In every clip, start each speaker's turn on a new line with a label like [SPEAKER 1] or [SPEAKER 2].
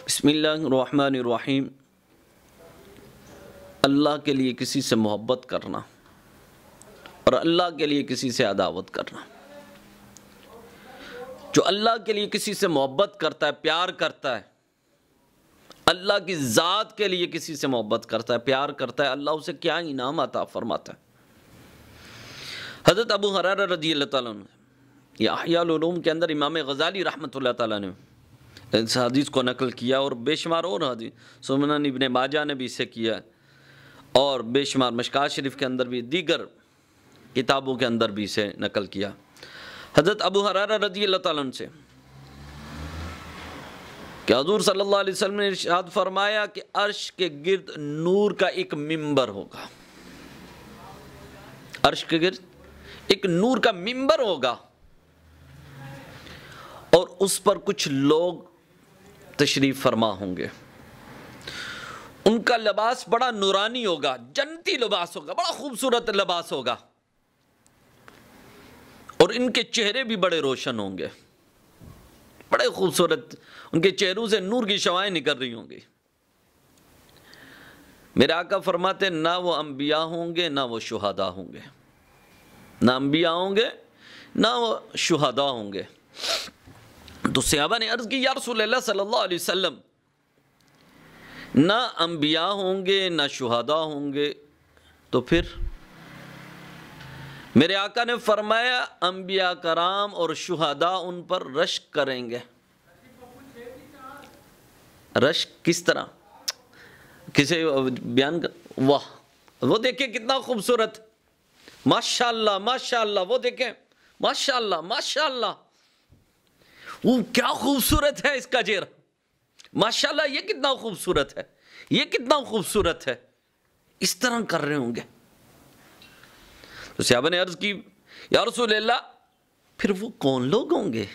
[SPEAKER 1] بسم اللہ الرحمن الرحیم۔ اللہ کے لیے کسی سے محبت کرنا اور اللہ کے لیے کسی سے عداوت کرنا۔ جو اللہ کے لیے کسی سے محبت کرتا ہے، پیار کرتا ہے، اللہ کی ذات کے لیے کسی سے محبت کرتا ہے، پیار کرتا ہے، اللہ اسے کیا انعام عطا فرماتا ہے۔ حضرت ابو ہریرہ رضی اللہ تعالیٰ عنہ، یہ احیاء العلوم کے اندر امام غزالی رحمۃ اللہ تعالیٰ نے اس حدیث کو نقل کیا، اور بے شمار اور حدیث سنن ابن ماجہ نے بھی اسے کیا، اور بے شمار مشکوٰۃ شریف کے اندر بھی، دیگر کتابوں کے اندر بھی اسے نقل کیا۔ حضرت ابو ہریرہ رضی اللہ تعالیٰ عنہ سے کہ حضور صلی اللہ علیہ وسلم نے ارشاد فرمایا کہ عرش کے گرد نور کا ایک ممبر ہوگا، عرش کے گرد ایک نور کا ممبر ہوگا، اور اس پر کچھ لوگ تشریف فرما ہوں گے۔ ان کا لباس بڑا نورانی ہوگا، جنتی لباس ہوگا، بڑا خوبصورت لباس ہوگا، اور ان کے چہرے بھی بڑے روشن ہوں گے، بڑے خوبصورت، ان کے چہروں سے نور کی شعاعیں نکل رہی ہوں گی۔ میرے آقا فرماتے ہیں نہ وہ انبیاء ہوں گے، نہ وہ شہداء ہوں گے، نہ انبیاء ہوں گے، نہ وہ شہداء ہوں گے۔ تو صحابہ نے عرض کی یا رسول اللہ صلی اللہ علیہ وسلم، نہ انبیاء ہوں گے نہ شہداء ہوں گے تو پھر؟ میرے آقا نے فرمایا انبیاء کرام اور شہداء ان پر رشک کریں گے۔ رشک کس طرح؟ کسی بیان کر، واہ وہ دیکھیں کتنا خوبصورت، ماشاءاللہ ماشاءاللہ، وہ دیکھیں ماشاءاللہ ماشاءاللہ، وہ کیا خوبصورت ہے اس کا چہرہ، ماشاءاللہ یہ کتنا خوبصورت ہے، یہ کتنا خوبصورت ہے، اس طرح کر رہے ہوں گے۔ تو صحابہ نے عرض کی یا رسول اللہ پھر وہ کون لوگ ہوں گے؟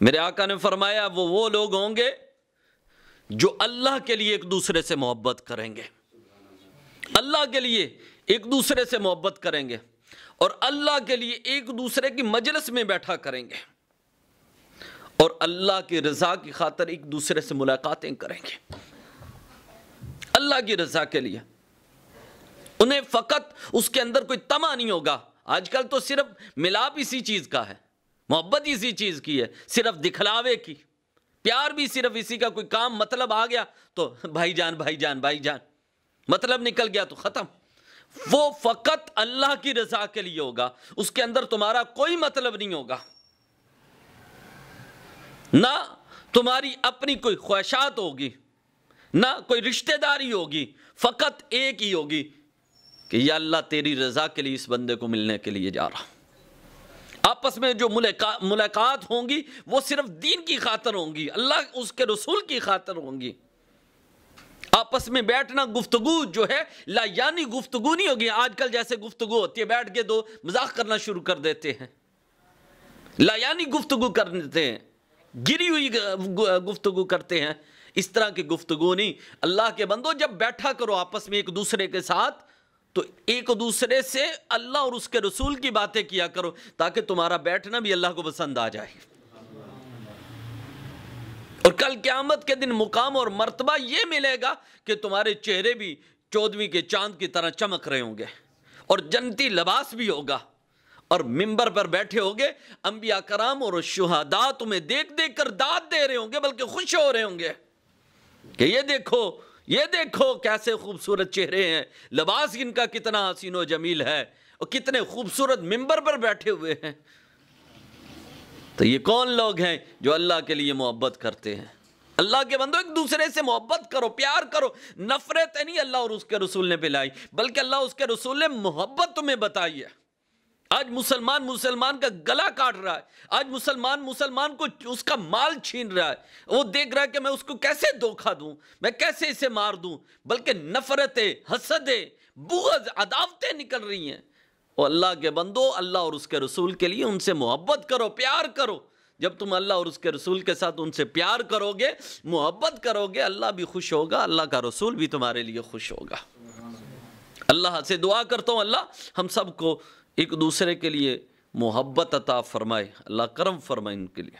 [SPEAKER 1] میرے آقا نے فرمایا وہ لوگ ہوں گے جو اللہ کے لیے ایک دوسرے سے محبت کریں گے، اللہ کے لیے ایک دوسرے سے محبت کریں گے، اور اللہ کے لیے ایک دوسرے کی مجلس میں بیٹھا کریں گے، اور اللہ کی رضا کی خاطر ایک دوسرے سے ملاقاتیں کریں گے، اللہ کی رضا کے لیے۔ انہیں فقط اس کے اندر کوئی طمع نہیں ہوگا۔ آج کل تو صرف ملاپ اسی چیز کا ہے، محبت اسی چیز کی ہے، صرف دکھلاوے کی، پیار بھی صرف اسی کا، کوئی کام مطلب آ گیا تو بھائی جان بھائی جان بھائی جان، مطلب نکل گیا تو ختم۔ وہ فقط اللہ کی رضا کے لیے ہوگا، اس کے اندر تمہارا کوئی مطلب نہیں ہوگا، نہ تمہاری اپنی کوئی خواہشات ہوگی، نہ کوئی رشتہ داری ہوگی، فقط ایک ہی ہوگی کہ یا اللہ تیری رضا کے لیے اس بندے کو ملنے کے لیے جا رہا۔ آپس میں جو ملاقات ہوں گی وہ صرف دین کی خاطر ہوں گی، اللہ اس کے رسول کی خاطر ہوں گی۔ آپس میں بیٹھنا، گفتگو جو ہے لا یعنی گفتگو نہیں ہوگی۔ آج کل جیسے گفتگو ہوتی ہے، بیٹھ کے دو مذاق کرنا شروع کر دیتے ہیں، لا یعنی گفتگو کر دیتے ہیں، گری ہوئی گفتگو کرتے ہیں، اس طرح کی گفتگو نہیں۔ اللہ کے بندو جب بیٹھا کرو آپس میں ایک دوسرے کے ساتھ تو ایک دوسرے سے اللہ اور اس کے رسول کی باتیں کیا کرو، تاکہ تمہارا بیٹھنا بھی اللہ کو پسند آ جائے، اور کل قیامت کے دن مقام اور مرتبہ یہ ملے گا کہ تمہارے چہرے بھی 14ویں کے چاند کی طرح چمک رہے ہوں گے، اور جنتی لباس بھی ہوگا، اور ممبر پر بیٹھے ہوگے انبیاء کرام اور شہداء تمہیں دیکھ دیکھ کر داد دے رہے ہوں گے، بلکہ خوش ہو رہے ہوں گے کہ یہ دیکھو کیسے خوبصورت چہرے ہیں، لباس ان کا کتنا حسین و جمیل ہے، اور کتنے خوبصورت ممبر پر بیٹھے ہوئے ہیں۔ تو یہ کون لوگ ہیں جو اللہ کے لیے محبت کرتے ہیں؟ اللہ کے بندو ایک دوسرے سے محبت کرو، پیار کرو، نفرت نہیں اللہ اور اس کے رسول نے پلائی، بلکہ اللہ اس کے رسول نے محبت تمہیں بتائی ہے۔ آج مسلمان کا گلا کاٹ رہا ہے، آج مسلمان کو اس کا مال چھین رہا ہے، وہ دیکھ رہا ہے کہ میں اس کو کیسے دھوکہ دوں، میں کیسے اسے مار دوں، بلکہ نفرتیں، حسدیں، بغض، عداوتیں نکل رہی ہیں۔ اور اللہ کے بندو اللہ اور اس کے رسول کے لیے ان سے محبت کرو، پیار کرو۔ جب تم اللہ اور اس کے رسول کے ساتھ ان سے پیار کرو گے، محبت کرو گے، اللہ بھی خوش ہوگا، اللہ کا رسول بھی تمہارے لیے خوش ہوگا۔ اللہ سے دعا کرتا ہوں اللہ ہم سب کو ایک دوسرے کے لیے محبت عطا فرمائے، اللہ کرم فرمائے ان کے لیے۔